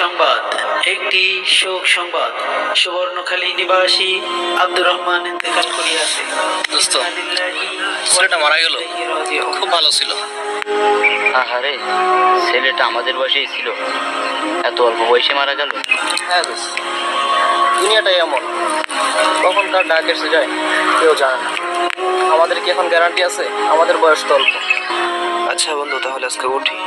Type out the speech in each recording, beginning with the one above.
সংবাদ, একটি শোক সংবাদ। সুবর্ণখালী নিবাসী আব্দুর রহমান ইন্তেকাল করিয়াছে। দোস্ত, ছেলেটা মারা গেল, খুব ভালো ছিল। আহারে, ছেলেটা আমাদের বয়সেই ছিল, এত অল্প বয়সে মারা গেল। হ্যাঁ দোস্ত, দুনিয়াটাই এমন, কখন কার ডাক এসে যায় কেউ জানে না। আমাদের কি এখন গ্যারান্টি আছে? আমাদের বয়স তো অল্প। আচ্ছা বন্ধু, তাহলে আজকে উঠি।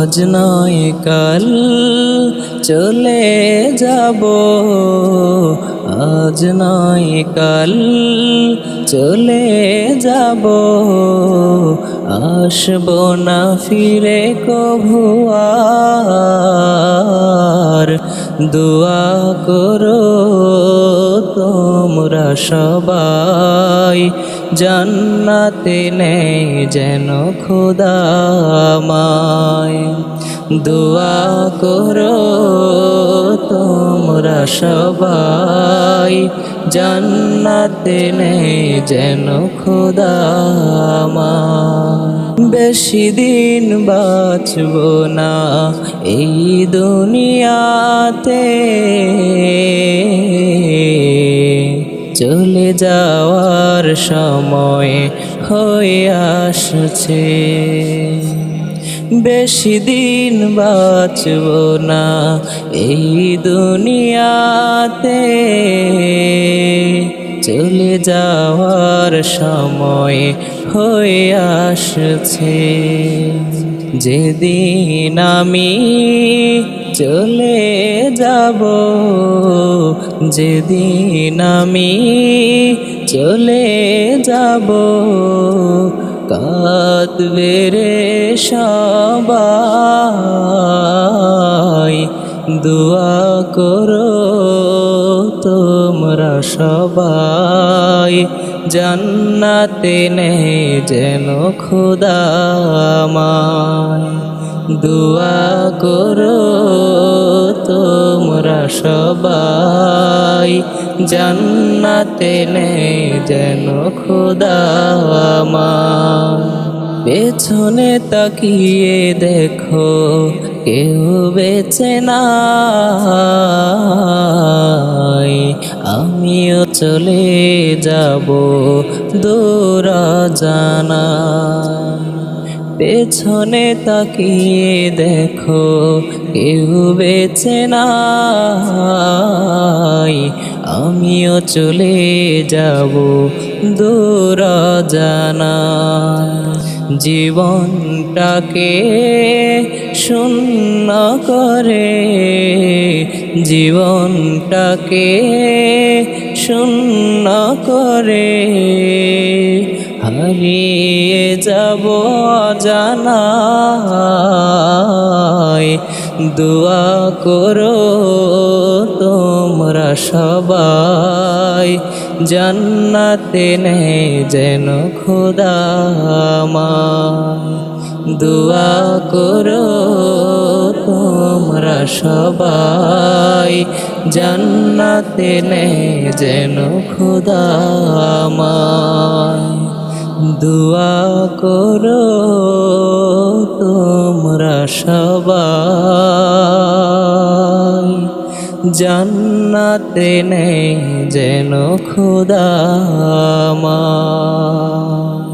আজ নয় কাল চলে যাব, আজ নয় কাল চলে যাব, আসব না ফিরে কভু আর। দোয়া করো তোমরা সবাই, জান্নাতে নেই যেন খোদা আমায়। দোয়া করো তোমরা সবাই, জান্নাতে নেই যেন খোদা আমায়। বেশি দিন বাঁচব না এই দুনিয়াতে, চলে যাওয়ার সময় হয়ে আসছে। বেশি দিন বাঁচব না এই দুনিয়াতে, চলে যাওয়ার সময় হয়ে আসছে। যেদিন আমি চলে যাব, যেদিন আমি চলে যাব, কাঁদবে রে সবাই। দোয়া করো তোমরা সবাই, জান্নাতে নেই যেন খোদা আমায়। দোয়া করো তোমরা সবাই, জান্নাতে নেই যেন খোদা আমায়। পেছনে তাকিয়ে দেখো কেউ বেঁচে নাই, আমিও চলে যাব দূর জানা। পেছনে তাকিয়ে দেখো কেউ বেঁচে নাই, আমিও চলে যাব দূর জানা। জীবনটাকে শূন্য করে, জীবনটাকে শূন্য করে, হারিয়ে যাব জানাই। দোয়া করো তোমরা সবাই, জান্নাতে নেই যেন খোদা আমায়। দোয়া করো তোমরা সবাই, জান্নাতে নেই যেন খোদা আমায়। দোয়া করো তোমরা সবাই, জান্নাতে নেই যেন খোদা আমায়।